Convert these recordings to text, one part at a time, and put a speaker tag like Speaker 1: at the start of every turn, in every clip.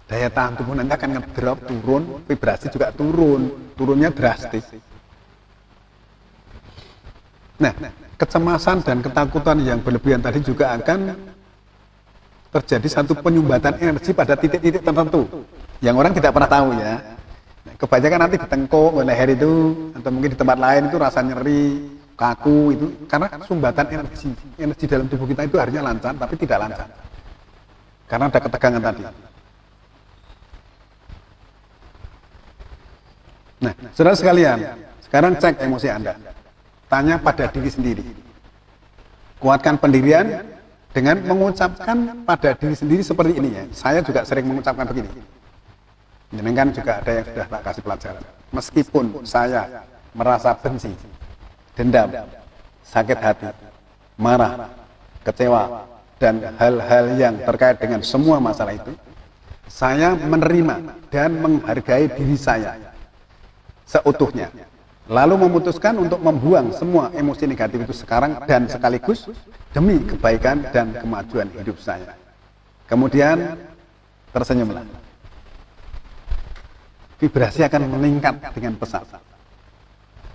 Speaker 1: daya tahan tubuh nanti akan ngedrop, turun, vibrasi juga turunnya drastis. Nah, kecemasan dan ketakutan yang berlebihan tadi juga akan terjadi satu penyumbatan energi pada titik-titik tertentu yang orang tidak pernah tahu ya. Nah, kebanyakan nanti di tengkuk, leher itu, atau mungkin di tempat lain itu rasa nyeri, kaku itu karena sumbatan energi dalam tubuh kita itu harusnya lancar tapi tidak lancar karena ada ketegangan tadi. Nah, saudara sekalian, sekarang cek emosi Anda. Tanya pada diri sendiri. Kuatkan pendirian dengan mengucapkan pada diri sendiri seperti ini ya. Saya juga sering mengucapkan begini. Jenengan juga ada yang sudah tak kasih pelajaran. Meskipun saya merasa benci, dendam, sakit hati, marah, kecewa, dan hal-hal yang terkait dengan semua masalah itu, saya menerima dan menghargai diri saya seutuhnya, lalu memutuskan untuk membuang semua emosi negatif itu sekarang dan sekaligus demi kebaikan dan kemajuan hidup saya. Kemudian tersenyumlah. Vibrasi akan meningkat dengan pesat.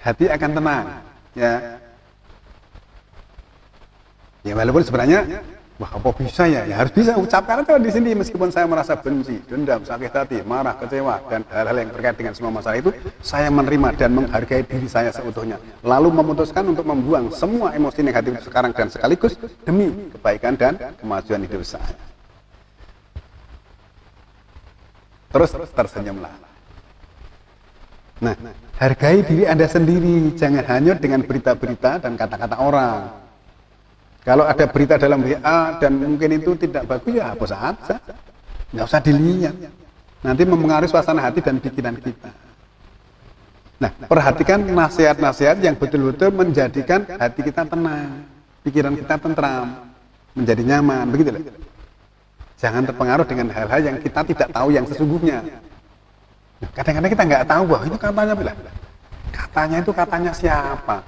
Speaker 1: Hati akan tenang, ya. Ya walaupun sebenarnya, wah apa bisa ya? Ya harus bisa ucapkan aja di sini meskipun saya merasa benci, dendam, sakit hati, marah, kecewa dan hal-hal yang terkait dengan semua masalah itu, saya menerima dan menghargai diri saya seutuhnya. Lalu memutuskan untuk membuang semua emosi negatif sekarang dan sekaligus demi kebaikan dan kemajuan hidup saya. Terus tersenyumlah. Nah, hargai diri Anda sendiri, jangan hanyut dengan berita-berita dan kata-kata orang. Kalau ada berita dalam WA dan mungkin itu tidak bagus, ya hapus saja. Nggak usah dilihat. Nanti mempengaruhi suasana hati dan pikiran kita. Nah, perhatikan nasihat-nasihat yang betul-betul menjadikan hati kita tenang, pikiran kita tentram, menjadi nyaman, begitu loh. Jangan terpengaruh dengan hal-hal yang kita tidak tahu yang sesungguhnya. Kadang-kadang kita nggak tahu, wah itu katanya bilang. Katanya itu katanya siapa?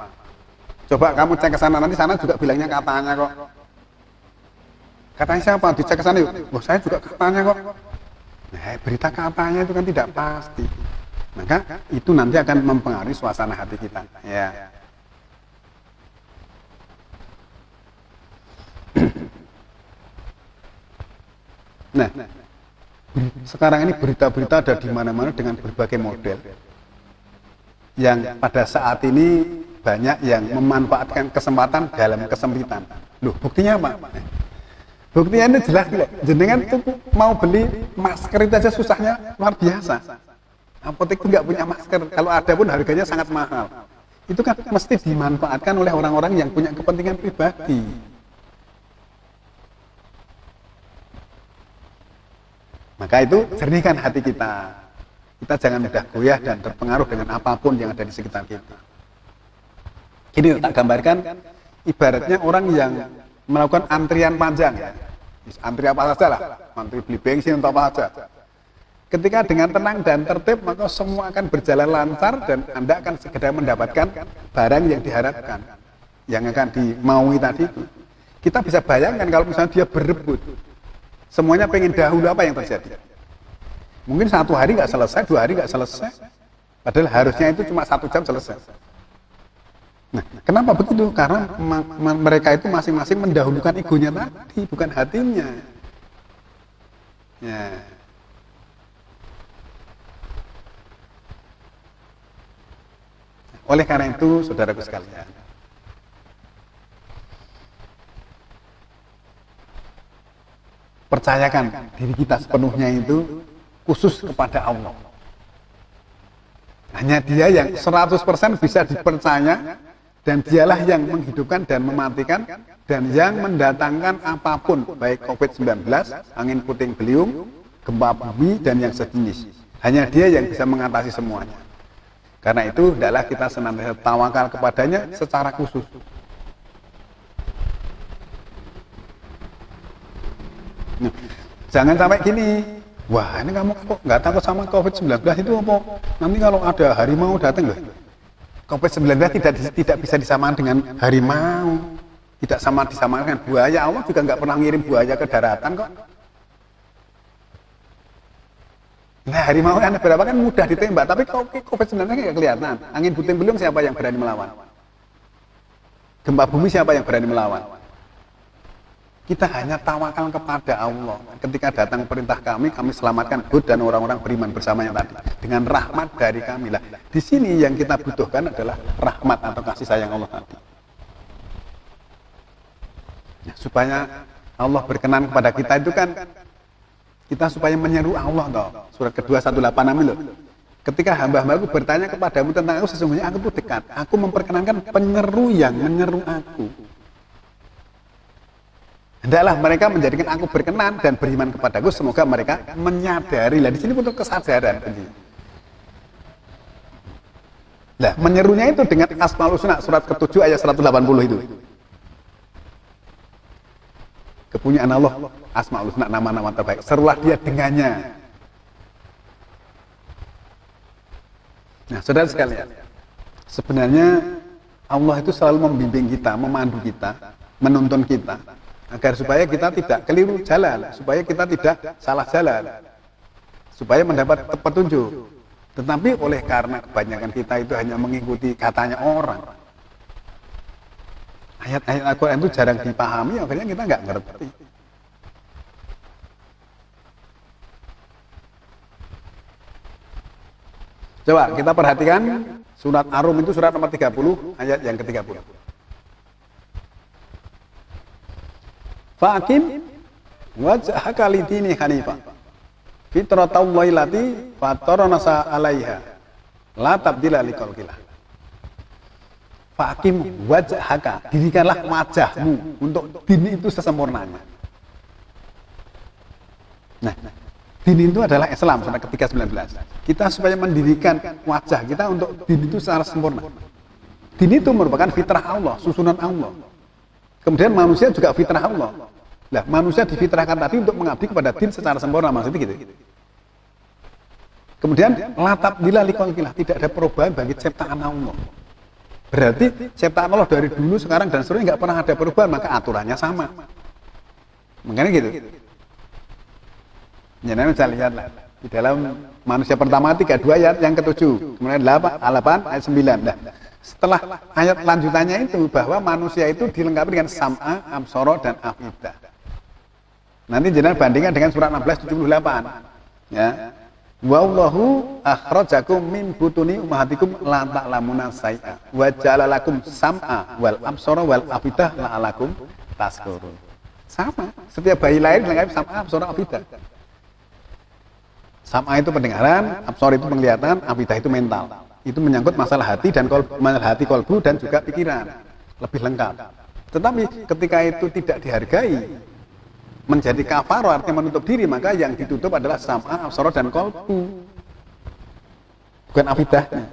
Speaker 1: Coba kamu cek ke sana, nanti sana juga bilangnya katanya kok. Katanya siapa? Dicek ke sana yuk. Wah saya juga katanya kok. Nah, berita katanya itu kan tidak pasti. Maka itu nanti akan mempengaruhi suasana hati kita. Ya. Nah, sekarang ini berita-berita ada di mana-mana dengan berbagai model. Yang pada saat ini banyak yang memanfaatkan kesempatan dalam kesempitan. Loh, buktinya apa? Buktinya ini jelas, jenengan itu mau beli masker itu aja susahnya luar biasa. Apotek itu nggak punya masker, kalau ada pun harganya sangat mahal. Itu kan mesti dimanfaatkan oleh orang-orang yang punya kepentingan pribadi. Maka itu jernihkan hati kita. Kita jangan mudah goyah dan terpengaruh dengan apapun yang ada di sekitar kita. Ini tak gambarkan, ibaratnya orang yang melakukan antrian panjang, ya. Antri apa saja lah, antri beli bensin atau apa saja. Ketika dengan tenang dan tertib, maka semua akan berjalan lancar dan Anda akan segera mendapatkan barang yang diharapkan, yang akan dimaui tadi itu. Kita bisa bayangkan kalau misalnya dia berebut, semuanya pengen dahulu, apa yang terjadi? Mungkin 1 hari nggak selesai, 2 hari nggak selesai, padahal harusnya itu cuma 1 jam selesai. Nah, kenapa begitu? Karena mereka itu masing-masing mendahulukan egonya tadi, bukan hatinya. Ya. Oleh karena itu, saudaraku sekalian, percayakan diri kita sepenuhnya itu khusus kepada Allah. Hanya Dia yang 100% bisa dipercaya, dan Dialah yang menghidupkan dan mematikan, dan yang mendatangkan apapun, baik COVID-19, angin puting beliung, gempa bumi, dan yang sejenis. Hanya Dia yang bisa mengatasi semuanya. Karena itu, hendaklah kita senantiasa tawakal kepadanya secara khusus. Nah, jangan sampai gini, wah ini kamu kok nggak takut sama COVID-19 itu apa? Nanti kalau ada harimau datang loh. COVID-19 tidak bisa disamakan dengan harimau, tidak sama disamakan dengan buaya. Allah juga nggak pernah ngirim buaya ke daratan kok. Nah, harimau yang berapa kan mudah ditembak, tapi COVID-19 nggak kelihatan. Angin puting beliung siapa yang berani melawan? Gempa bumi siapa yang berani melawan? Kita hanya tawakal kepada Allah. Ketika datang perintah kami selamatkan Hud dan orang-orang beriman bersamanya tadi. Dengan rahmat dari kami lah. Di sini yang kita butuhkan adalah rahmat atau kasih sayang Allah tadi. Nah, supaya Allah berkenan kepada kita itu kan, kita supaya menyeru Allah toh. Surat kedua 186 loh. Ketika hamba-hambaku bertanya kepadamu tentang aku, sesungguhnya aku itu dekat. Aku memperkenankan penyeru yang menyeru aku. Hendaklah mereka menjadikan aku berkenan dan beriman kepadaku, semoga mereka menyadari. Lah di sini butuh kesadaran. Lah menyerunya itu dengan Asmaul Husna surat ke-7 ayat 180 itu. Kepunyaan Allah Asmaul Husna, nama-nama terbaik. Serulah dia dengannya. Nah, saudara sekalian, sebenarnya Allah itu selalu membimbing kita, memandu kita, menuntun kita agar supaya kita tidak keliru jalan, supaya kita tidak salah jalan, supaya mendapat petunjuk. Tetapi oleh karena kebanyakan kita itu hanya mengikuti katanya orang, ayat-ayat Al-Quran itu jarang dipahami, akhirnya kita nggak ngerti. Coba kita perhatikan surat Ar-Rum itu surat nomor 30 ayat yang ke-30. Fa'akim wajhaka lidini hanifah fitratallahi lati fatarana 'alaiha la tabdila liqaulillah. Fa'akim wajhaka, dirikanlah wajahmu untuk din itu sesempurnanya. Nah, din itu adalah Islam, surat ketiga 19. Kita supaya mendirikan wajah kita untuk din itu secara sempurna. Din itu merupakan fitrah Allah, susunan Allah. Kemudian manusia juga fitrah Allah. Nah, manusia difitrahkan tadi untuk mengabdi kepada din secara sempurna, maksudnya gitu. Kemudian latap liqaulillah, tidak ada perubahan bagi ciptaan Allah. Berarti ciptaan Allah dari dulu, sekarang dan seterusnya nggak pernah ada perubahan, maka aturannya sama. Makanya gitu. Jadi bisa lihat lah di dalam manusia pertama 32 ayat yang ke-7, kemudian 8 ayat 9. Nah, setelah ayat lanjutannya itu bahwa manusia itu dilengkapi dengan sam'a, absara dan afidah. Nanti jenengan bandingkan dengan surat 16:78. Ya. Wallahu akhrajakum min butuni ummahatikum la ta'lamuna syai'a wa ja'ala lakum sam'a wal absara wal afidah la'alakum tashkurun. Sama, setiap bayi lahir dilengkapi sam'a, absara, afidah. Sam'a itu pendengaran, absara itu penglihatan, afidah itu mental. Itu menyangkut masalah hati dan hati kolbu dan juga pikiran, lebih lengkap. Tetapi ketika itu tidak dihargai, menjadi kafaro, artinya menutup diri, maka yang ditutup adalah sam'a, absara dan kolbu, bukan afidahnya.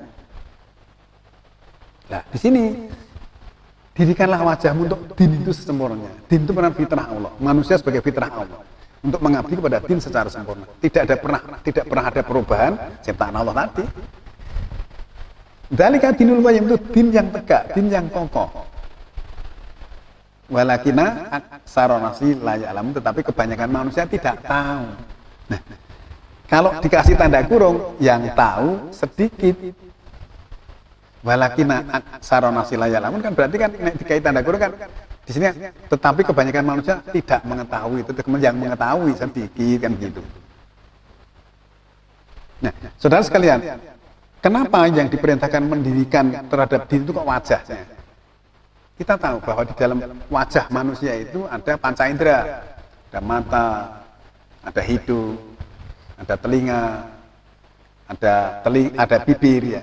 Speaker 1: Nah, di sini dirikanlah wajahmu untuk din itu sesempurnanya. Din itu benar fitrah Allah, manusia sebagai fitrah Allah, untuk mengabdi kepada din secara sempurna. Tidak pernah ada perubahan ciptaan Allah tadi. Dzalika dinul qayyim, itu din yang tegak, din yang kokoh. Walakina aksaronasi la ya'lamun, tetapi kebanyakan manusia tidak tahu. Nah, kalau dikasih tanda kurung, yang tahu sedikit. Walakina aksaronasi la ya'lamun kan berarti kan dikasih tanda kurung kan di sini, tetapi kebanyakan manusia tidak mengetahui itu, yang mengetahui sedikit kan gitu. Nah, saudara sekalian, kenapa yang diperintahkan mendirikan terhadap din itu kok wajahnya? Kita tahu bahwa di dalam wajah manusia itu ada panca indera, ada mata, ada hidung, ada telinga, ada bibir ya.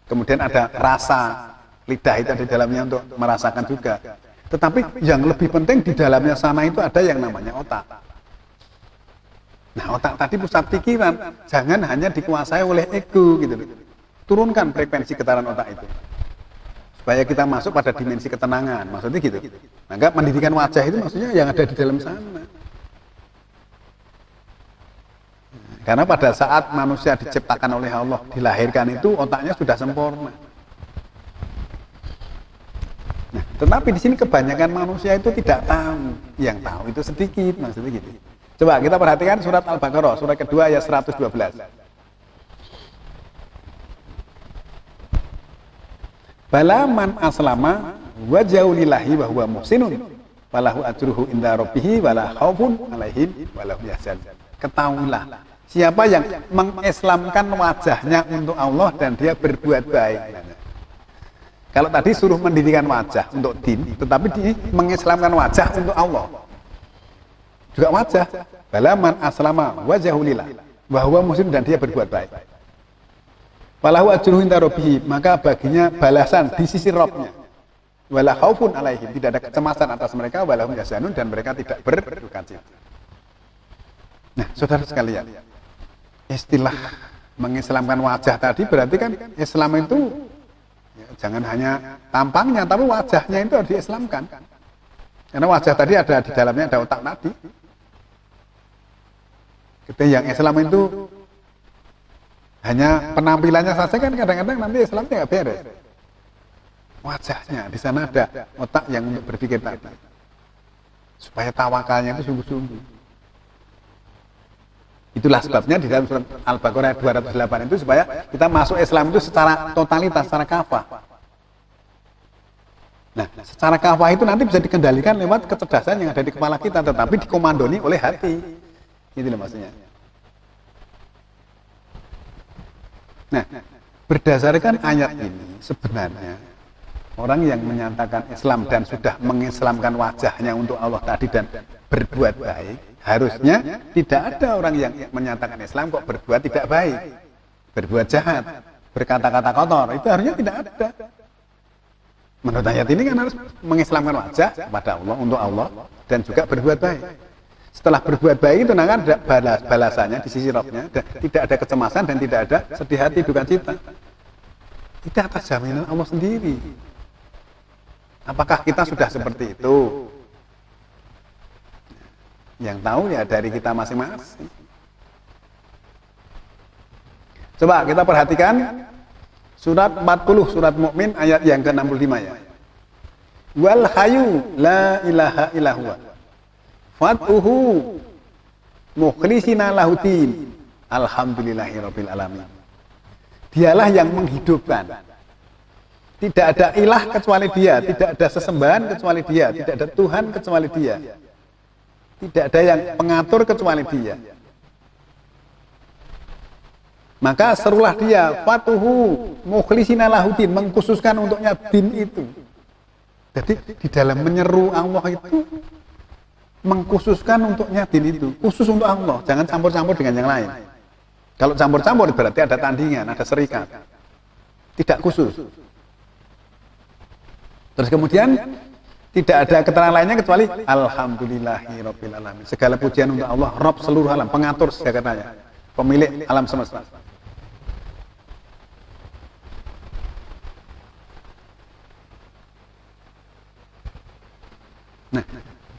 Speaker 1: Kemudian ada rasa, lidah itu ada di dalamnya untuk merasakan juga. Tetapi yang lebih penting di dalamnya sana itu ada yang namanya otak. Nah, otak tadi pusat pikiran, jangan hanya dikuasai oleh ego gitu. Turunkan frekuensi getaran otak itu, supaya kita masuk pada dimensi ketenangan, maksudnya gitu. Maka mendirikan wajah itu maksudnya yang ada di dalam sana. Karena pada saat manusia diciptakan oleh Allah, dilahirkan itu otaknya sudah sempurna. Nah, tetapi di sini kebanyakan manusia itu tidak tahu, yang tahu itu sedikit, maksudnya gitu. Coba kita perhatikan surat Al-Baqarah, surat kedua ayat 112. Bala man aslama wajhahu lillahi wa huwa muhsinun falahu ajruhu inda rabbih wala khaufun alaihim wala hum yahzanun. Ketahuilah, siapa yang mengislamkan wajahnya untuk Allah dan dia berbuat baik. Kalau tadi suruh mendirikan wajah untuk din, tetapi dia mengislamkan wajah untuk Allah. Juga wajah. Bala man aslama wajhahu lillahi wa huwa muhsinun dan dia berbuat baik. Walahu ajruhu inda rabbih, maka baginya balasan di sisi Rabb-nya. Wala khaufun alaihim, tidak ada kecemasan atas mereka, wala hum yahzanun, dan mereka tidak berduka cita. Nah, saudara sekalian, istilah mengislamkan wajah tadi berarti kan Islam itu ya, jangan hanya tampangnya, tapi wajahnya itu harus diislamkan. Karena wajah tadi ada di dalamnya ada otak tadi. Kita yang Islam itu hanya penampilannya saja kan kadang-kadang nanti Islamnya nggak beres. Wajahnya di sana ada otak yang untuk berpikir tadi, supaya tawakalnya itu sungguh-sungguh. Itulah sebabnya di dalam surat Al-Baqarah 208 itu supaya kita masuk Islam itu secara totalitas, secara kafah. Nah, secara kafah itu nanti bisa dikendalikan lewat kecerdasan yang ada di kepala kita, tetapi dikomandoni oleh hati. Itu maksudnya. Nah, berdasarkan ayat ini sebenarnya orang yang menyatakan Islam dan sudah mengislamkan wajahnya untuk Allah tadi dan berbuat baik, harusnya tidak ada orang yang menyatakan Islam kok berbuat tidak baik, berbuat jahat, berkata-kata kotor, itu harusnya tidak ada. Menurut ayat ini kan harus mengislamkan wajah kepada Allah, untuk Allah, dan juga berbuat baik. Setelah berbuat baik itu nanti ada balasannya di sisi Rabb-nya, tidak ada kecemasan dan tidak ada sedih hati, duka cita. Itu atas jaminan Allah sendiri. Apakah kita sudah seperti itu? Yang tahu ya dari kita masing-masing. Coba kita perhatikan surat 40, surat Mukmin ayat yang ke-65 ya. Wal hayyu la ilaha illallah. Fatuhu mukhlisina lahuddin alhamdulillahirabbil alamin. Dialah yang menghidupkan. Tidak ada ilah kecuali Dia, tidak ada sesembahan kecuali Dia, tidak ada Tuhan kecuali Dia. Tidak ada yang pengatur kecuali Dia. Maka serulah Dia, fatuhu mukhlisina lahuddin, mengkhususkan untuknya din itu. Jadi di dalam menyeru Allah itu mengkhususkan untuknya din itu, khusus untuk Allah, jangan campur-campur dengan yang lain. Kalau campur-campur berarti ada tandingan, ada serikat. Tidak khusus. Terus kemudian tidak ada keterangan lainnya kecuali alhamdulillahirabbil alamin. Segala pujian untuk Allah, Rabb seluruh alam, pengatur segalanya, pemilik alam semesta. Nah,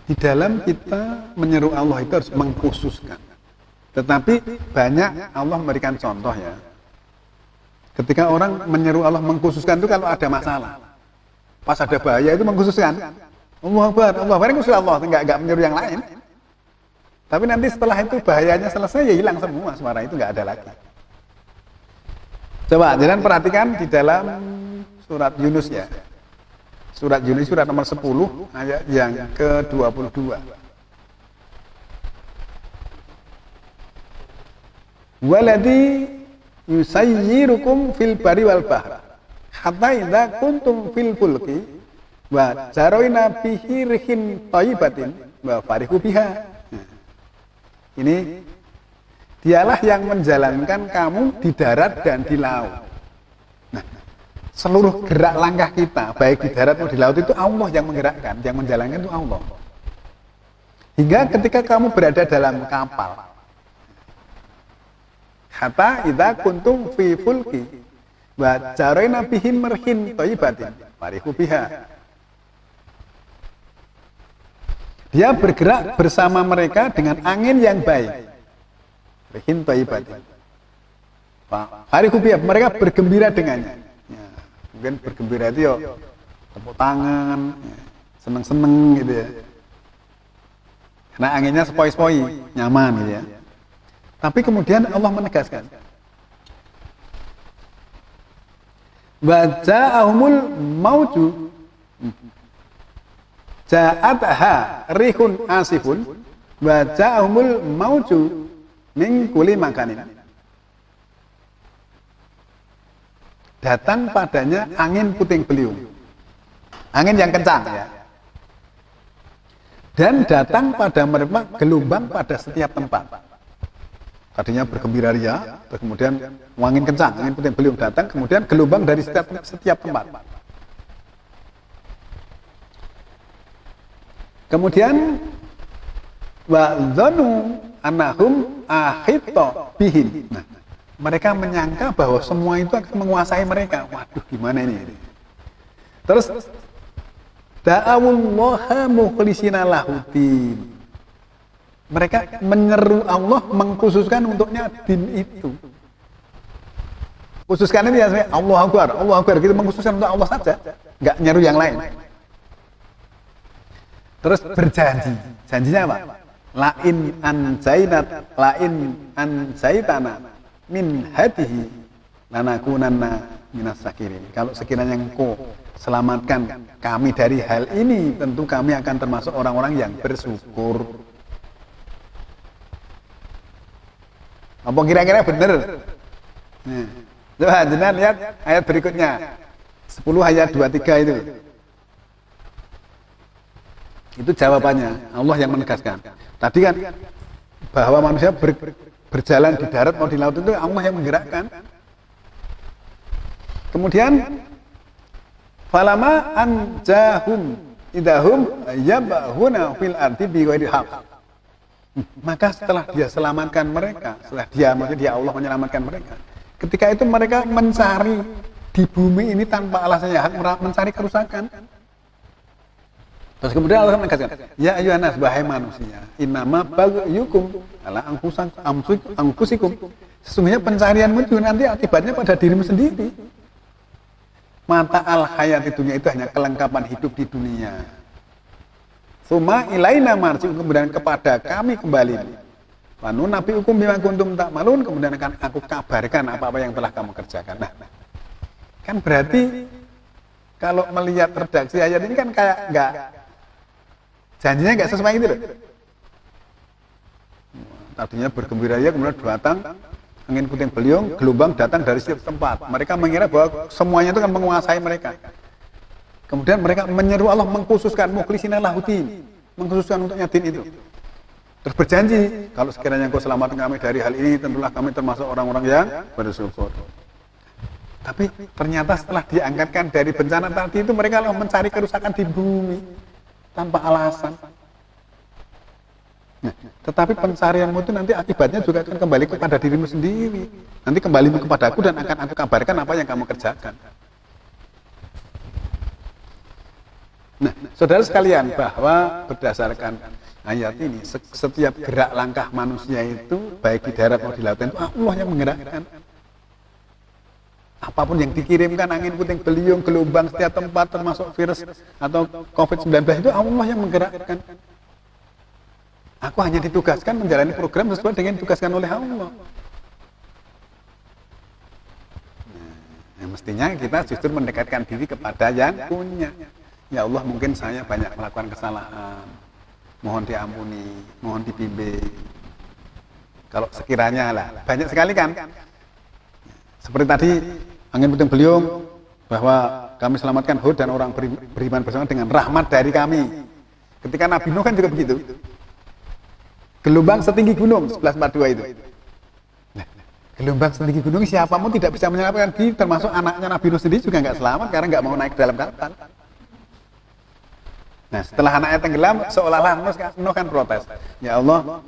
Speaker 1: di dalam kita menyeru Allah itu harus mengkhususkan. Tetapi banyak Allah memberikan contoh ya. Ketika orang menyeru Allah mengkhususkan itu kalau ada masalah. Pas ada bahaya itu mengkhususkan. Allah Akbar khusus Allah, enggak menyeru yang lain. Tapi nanti setelah itu bahayanya selesai ya hilang semua, suara itu enggak ada lagi. Coba jangan perhatikan di dalam surat Yunus ya. Surat Yunus surat nomor 10 ayat yang ke-22. Waladhi yusayyirukum fil bari wal bahr hatta idza kuntum fil fulki wa jaroina bihi rihin thayyibatin wa farihu biha. Ini dialah yang menjalankan kamu di darat dan di laut. Seluruh gerak langkah kita, baik di darat maupun di laut itu Allah yang menggerakkan, yang menjalankan itu Allah. Hingga ketika kamu berada dalam kapal, hatta idza kuntum fi fulki wa jarayna bihim marhin thayyibatin farihu biha. Dia bergerak bersama mereka dengan angin yang baik. Marhin thayyibatin. Farihu biha, mereka bergembira dengannya. Mungkin bergembira itu ya tepuk tangan, seneng-seneng gitu ya. Karena anginnya sepoi-sepoi, nyaman gitu ya. Tapi kemudian Allah menegaskan, wa ja'ahumul mauju ja'atha rihun asifun wa ja'ahumul mauju min kulli makanin. Datang padanya angin puting beliung, angin yang kencang ya, dan datang pada mereka gelombang pada setiap tempat. Tadinya bergembira ria, terus kemudian angin kencang, angin puting beliung datang, kemudian gelombang dari setiap tempat. Kemudian wa dzanu annahum ahita bihim. Nah, mereka menyangka bahwa semua itu akan menguasai mereka. Waduh, gimana ini? Terus da'awullaha mukhlisina lahuddin. Mereka menyeru Allah mengkhususkan untuknya din itu. Khususkan ini ya, Allah Akbar, kita mengkhususkan untuk Allah saja, enggak nyeru yang lain. Terus berjanji, janjinya apa? Lain anjaitana min hadihi lanakunanna minas sakirin. Kalau sekiranya engkau selamatkan kami dari hal ini, tentu kami akan termasuk orang-orang yang bersyukur. Apa kira-kira benar? Nah, coba jenengan lihat ayat berikutnya, 10 ayat 23 itu. Itu jawabannya, Allah yang menegaskan. Tadi kan bahwa manusia berjalan di darat mau di laut itu Allah yang menggerakkan. Kemudian falama anjahum idahum yabahuna fil ardi bighairi haqq. Maka setelah dia selamatkan mereka, maksudnya dia Allah menyelamatkan mereka. Ketika itu mereka mencari di bumi ini tanpa alasannya hak, mencari kerusakan. Terus kemudian Allah menegaskan, ya ayyuhannas, wahai manusia, innama bagyukum ala anfusikum. Sesungguhnya pencarianmu itu nanti akibatnya pada dirimu sendiri. Mata al hayati dunia itu hanya kelengkapan hidup di dunia. Suma ilaina marji'ukum, kemudian kepada kami kembali. Wa nunabbi'ukum bima kuntum ta'malun, kemudian akan aku kabarkan apa-apa yang telah kamu kerjakan. Nah, kan berarti kalau melihat redaksi ayat ini kan kayak janjinya enggak sesuai gitu loh. Tadinya bergembira ya, kemudian datang angin puting beliung, gelombang datang dari setiap tempat. Mereka mengira bahwa semuanya itu kan menguasai mereka. Kemudian mereka menyeru Allah mengkhususkan mukhlisina lahuddin, mengkhususkan untuknya din itu. Terus berjanji, kalau sekiranya engkau selamatkan kami dari hal ini, tentulah kami termasuk orang-orang yang bersyukur. Tapi ternyata setelah diangkatkan dari bencana tadi itu, mereka mencari kerusakan di bumi tanpa alasan. Nah, tetapi pencarianmu itu nanti akibatnya juga akan kembali kepada dirimu sendiri. Nanti kembali kepadaku dan akan aku kabarkan apa yang kamu kerjakan. Nah, saudara sekalian, bahwa berdasarkan ayat ini, setiap gerak langkah manusia itu, baik di darat maupun di lautan, itu Allah yang menggerakkan. Apapun yang dikirimkan, angin puting beliung, gelombang setiap tempat, termasuk virus atau COVID-19 itu Allah yang menggerakkan. Aku hanya ditugaskan menjalani program sesuai dengan ditugaskan oleh Allah. Nah, mestinya kita justru mendekatkan diri kepada yang punya. Ya Allah, mungkin saya banyak melakukan kesalahan, mohon diampuni, mohon dibimbing. Kalau sekiranya lah, banyak sekali kan. Seperti tadi angin puting beliung, bahwa kami selamatkan Hud dan orang beriman bersama dengan rahmat dari kami. Ketika Nabi Nuh kan juga begitu. Gelombang setinggi gunung 1142 itu. Nah, gelombang setinggi gunung siapapun tidak bisa menyelamatkan diri, termasuk anaknya Nabi Nuh sendiri juga nggak selamat karena nggak mau naik ke dalam kapal. Nah, setelah anaknya tenggelam, seolah-olah Nuh kan protes. Ya Allah,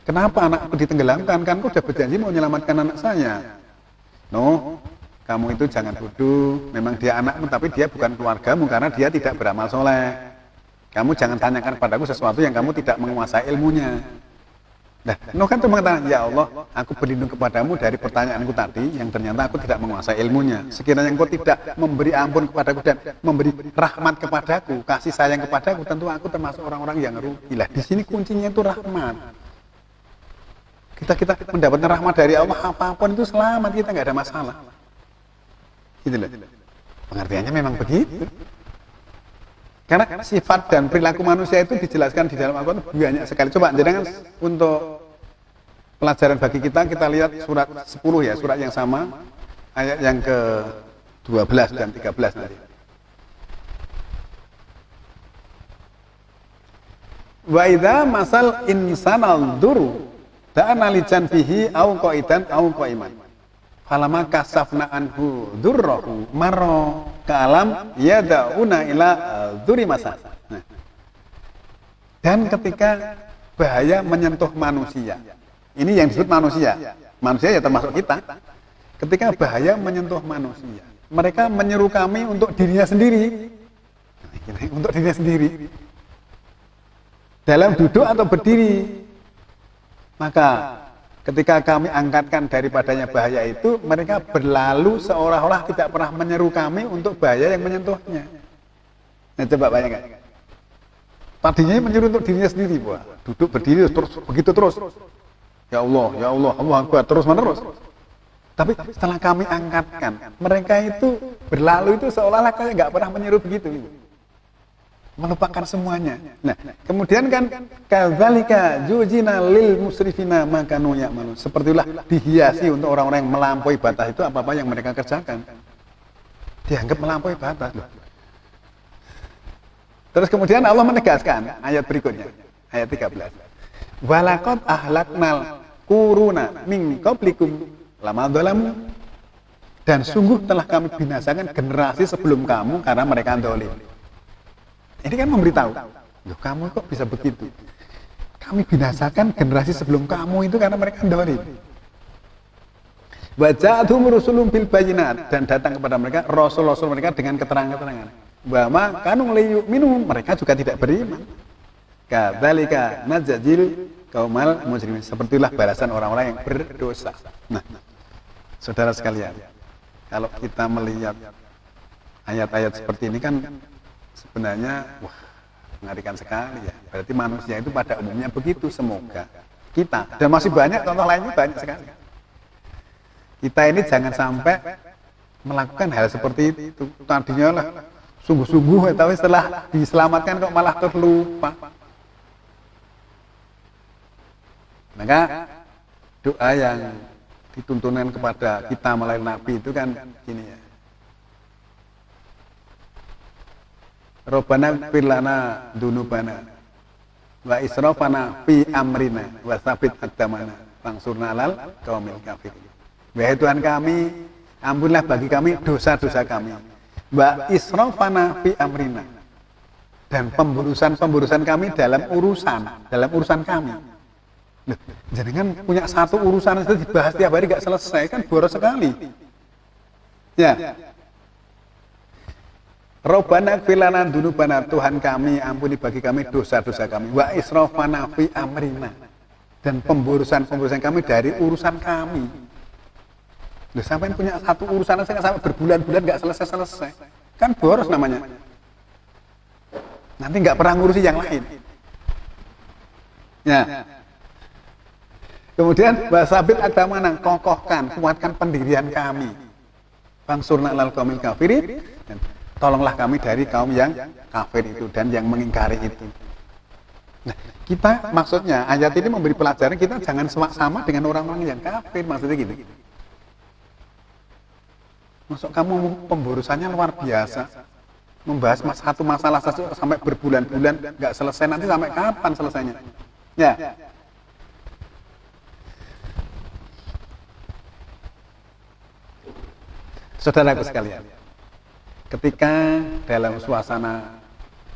Speaker 1: kenapa anakku ditenggelamkan? Kan aku sudah berjanji mau menyelamatkan anak saya. Nuh, kamu itu jangan bodoh. Memang dia anakmu, tapi dia bukan keluargamu karena dia tidak beramal soleh. Kamu jangan tanyakan padaku sesuatu yang kamu tidak menguasai ilmunya. Nah, Nuh kan cuma mengatakan, ya Allah, aku berlindung kepadamu dari pertanyaanku tadi, yang ternyata aku tidak menguasai ilmunya. Sekiranya engkau tidak memberi ampun kepadaku dan memberi rahmat kepadaku, kasih sayang kepadaku, tentu aku termasuk orang-orang yang rugi. Lah, di sini kuncinya itu rahmat. Kita mendapatkan rahmat dari Allah, apapun itu selamat, kita nggak ada masalah. Gitu loh. Pengertiannya memang begitu. Karena sifat dan perilaku manusia itu dijelaskan di dalam Al-Quran banyak sekali. Coba jangan untuk pelajaran bagi kita lihat surat 10 ya, surat yang sama, ayat yang ke-12 dan 13 nanti. Wa idza masal insanal duru da'ana li janbihi aw qa'idan aw qa'iman. Falama kasafna anhu durrahu marra ka'alam yada'una ila dzuri masa. Nah. Dan ketika bahaya menyentuh manusia. Ini yang disebut manusia. Manusia ya termasuk kita. Ketika bahaya menyentuh manusia, mereka menyeru kami untuk dirinya sendiri. Untuk dirinya sendiri. Dalam duduk atau berdiri. Maka ketika kami angkatkan daripadanya bahaya itu, mereka berlalu seolah-olah tidak pernah menyeru kami untuk bahaya yang menyentuhnya. Nah, coba bayangkan. Tadinya menyeru untuk dirinya sendiri, wah, duduk berdiri terus begitu terus. Ya Allah, Allah Akbar, terus menerus. Tapi setelah kami angkatkan, mereka itu berlalu itu seolah-olah kayak nggak pernah menyeru begitu. Melupakan semuanya. Nah, kemudian kan kadzalika jujina lil musrifina makanu ya'malun. Sepertilah dihiasi untuk orang-orang yang melampaui batas itu apa-apa yang mereka kerjakan. Dianggap melampaui batas loh. Terus kemudian Allah menegaskan ayat berikutnya, ayat 13. Walaqad ahlaknal quruna min qablikum lama dzalamu. Dan sungguh telah kami binasakan generasi sebelum kamu karena mereka zalim. Ini kan memberitahu, loh kamu kok bisa begitu? Kami binasakan generasi sebelum kamu itu karena mereka zalim. Wa ja'atuhum rusulun bil bayyinat, dan datang kepada mereka rasul-rasul mereka dengan keterangan-keterangan. Wa ma kanu liyu'minu, mereka juga tidak beriman. Kadzalika najzil qaumal mujrimin, sepertilah balasan orang-orang yang berdosa. Nah, saudara sekalian, kalau kita melihat ayat-ayat seperti ini kan sebenarnya wah, mengerikan sekali ya. Berarti manusia itu pada umumnya begitu. Semoga kita, dan masih banyak contoh lainnya banyak sekali. Kita ini jangan sampai melakukan hal seperti itu. Tadinya lah sungguh-sungguh, tapi setelah diselamatkan kok malah terlupa. Maka doa yang dituntunkan kepada kita melalui Nabi itu kan gini ya. Rabbana ighfir lana dzunubana wa israfana fi amrina wa tsabbit aqdamana wansurna 'alal qaumil kafirin. Wahai Tuhan kami, ampunlah bagi kami dosa-dosa kami. Wa israfana fi amrina, dan pemburusan kami dalam urusan kami. Loh, jangan punya satu urusan itu dibahas tiap hari gak selesai, kan boros sekali. Ya. Rabbana ighfir lana dzunubana, Tuhan kami ampuni bagi kami dosa-dosa kami. Wa israfana fi amrina, dan pemburusan kami dari urusan kami. Loh, sampai punya satu urusan saja sampai berbulan-bulan nggak selesai-selesai, kan boros namanya. Nanti nggak pernah ngurusi yang lain. Ya. Kemudian wasabit aqdamana, kokohkan, kuatkan pendirian kami. Fansurna 'alal qaumil kafirin, dan tolonglah kami dari kaum yang kafir itu dan yang mengingkari itu. Nah, kita maksudnya ayat ini memberi pelajaran kita jangan sama dengan orang-orang yang kafir, maksudnya gitu. Masuk kamu pemborusannya luar biasa, membahas satu masalah sampai berbulan-bulan nggak selesai, nanti sampai kapan selesainya? Ya. Saudaraku sekalian, ketika dalam suasana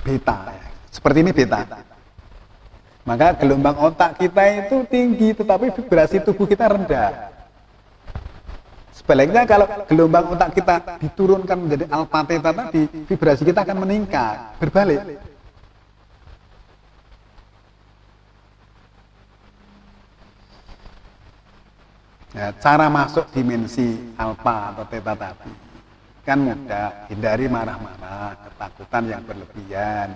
Speaker 1: beta, seperti ini beta, maka gelombang otak kita itu tinggi, tetapi vibrasi tubuh kita rendah. Sebaliknya kalau gelombang otak kita diturunkan menjadi alfa theta tadi, vibrasi kita akan meningkat, berbalik. Nah, cara masuk dimensi alfa atau theta tadi kan mudah. Hindari marah-marah, ketakutan yang berlebihan,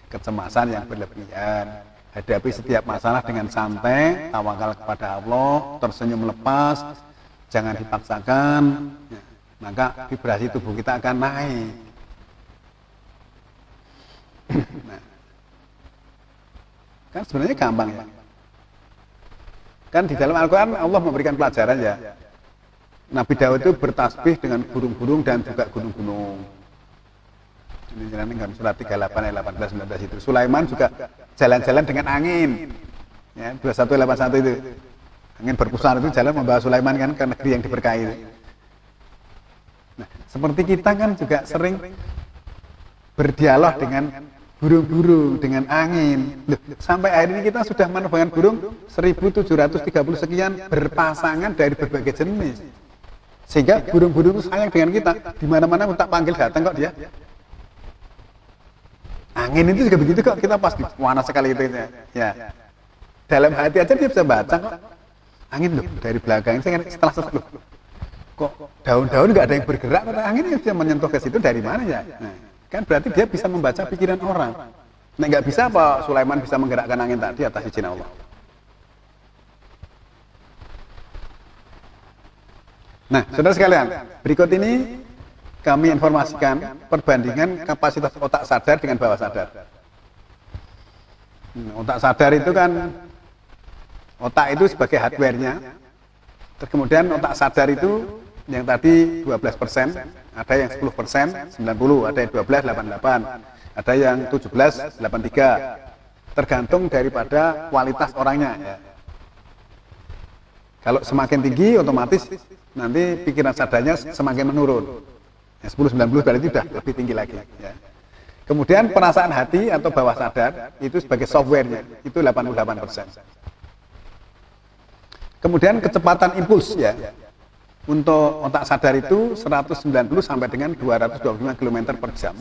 Speaker 1: kecemasan yang berlebihan. Hadapi setiap masalah dengan santai, tawakal kepada Allah, tersenyum lepas, jangan dipaksakan. Maka vibrasi tubuh kita akan naik. Nah, kan sebenarnya gampang ya. Kan di dalam Al-Quran Allah memberikan pelajaran ya. Nabi Daud itu bertasbih dengan burung-burung dan juga gunung-gunung. Ini kan surat 38 ayat 18 19 itu. Sulaiman juga jalan-jalan dengan angin. Ya, 2181 itu. Angin berpusar itu jalan membawa Sulaiman kan ke negeri yang diberkahi itu. Nah, seperti kita kan juga sering berdialog dengan burung-burung, dengan angin. Loh, sampai hari ini kita sudah menerbangkan burung 1730 sekian berpasangan dari berbagai jenis. Sehingga burung-burung itu sayang dengan kita. Di mana-mana tak panggil datang kok dia. Angin itu juga begitu kok, kita pasti panas sekali itu ya. Dalam hati aja dia bisa baca kok. Angin loh dari belakang setelah loh, kok daun-daun nggak ada yang bergerak, kok angin yang menyentuh ke situ dari mana ya? Nah, kan berarti dia bisa membaca pikiran orang. Nah, nggak bisa apa Sulaiman bisa menggerakkan angin tadi atas izin Allah. Nah, saudara sekalian, berikut ini kami informasikan perbandingan kapasitas otak sadar dengan bawah sadar. Otak sadar itu kan, otak itu sebagai hardware-nya. Terus kemudian otak sadar itu yang tadi 12%, ada yang 10%, 90, ada yang 12, 88, ada yang 17, 83. Tergantung daripada kualitas orangnya ya. Kalau semakin tinggi otomatis nanti pikiran sadarnya semakin menurun. 10-90 berarti sudah lebih tinggi lagi ya. Kemudian perasaan hati atau bawah sadar itu sebagai softwarenya itu 88%. Kemudian kecepatan impuls ya. Untuk otak sadar itu 190 sampai dengan 225 km per jam.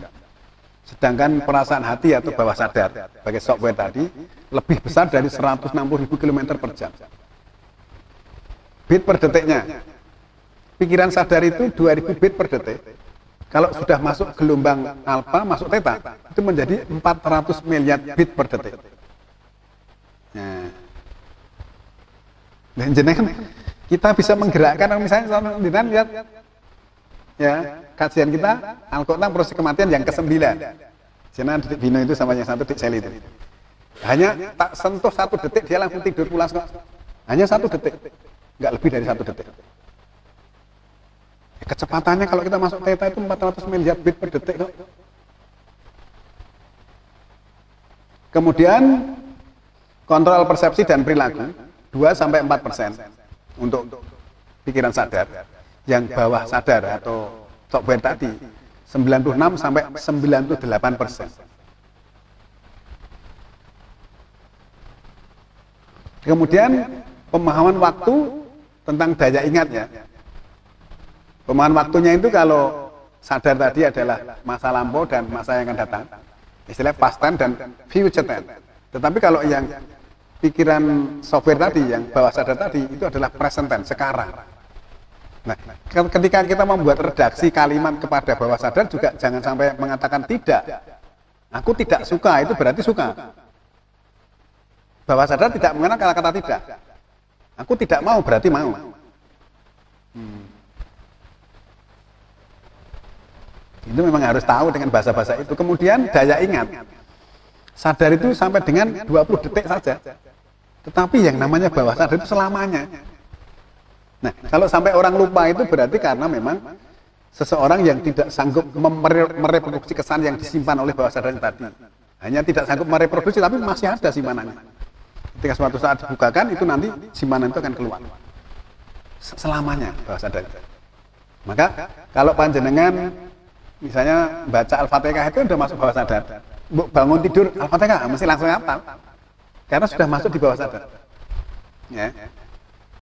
Speaker 1: Sedangkan perasaan hati atau bawah sadar sebagai software tadi lebih besar dari 160.000 km per jam. Bit per detiknya. Pikiran sadar itu 2000 bit per detik. Kalau sudah masuk gelombang alfa, masuk theta, itu menjadi 400 miliar bit per detik. Nah, dan jenengan kita bisa menggerakkan, misalnya jenengan lihat ya kajian kita Al-Quran proses kematian yang ke-9. Jenengan Dik Bino itu sama yang satu Dik Seli itu. Hanya tak sentuh 1 detik dia langsung tidur pulas kok. Hanya 1 detik, nggak lebih dari 1 detik. Kecepatannya kalau kita masuk theta itu 400 miliar bit per detik kok. Kemudian kontrol persepsi dan perilaku 2-4% untuk pikiran sadar. Yang bawah sadar atau software tadi 96-98%. Kemudian pemahaman waktu tentang daya ingatnya. Pemahaman waktunya itu kalau sadar tadi adalah masa lampau dan masa yang akan datang. Istilah past tense dan future tense. Tetapi kalau yang pikiran software tadi, yang bawah sadar tadi, itu adalah present tense, sekarang. Nah, ketika kita membuat redaksi kalimat kepada bawah sadar juga jangan sampai mengatakan tidak. Aku tidak suka, itu berarti suka. Bawah sadar tidak mengenal kata-kata tidak. Aku tidak mau, berarti mau. Itu memang harus tahu dengan bahasa-bahasa itu. Kemudian daya ingat. Sadar itu sampai dengan 20 detik saja. Tetapi yang namanya bawah sadar itu selamanya. Nah, kalau sampai orang lupa itu berarti karena memang seseorang yang tidak sanggup mereproduksi kesan yang disimpan oleh bawah sadar tadi. Hanya tidak sanggup mereproduksi, tapi masih ada simpanannya. Ketika suatu saat dibukakan, itu nanti simpanan itu akan keluar. Selamanya bawah sadar. Maka kalau panjenengan misalnya baca Al-Fatihah itu udah masuk bawah sadar. Bangun tidur Al-Fatihah mesti langsung hafal. Karena sudah masuk di bawah sadar. Ya.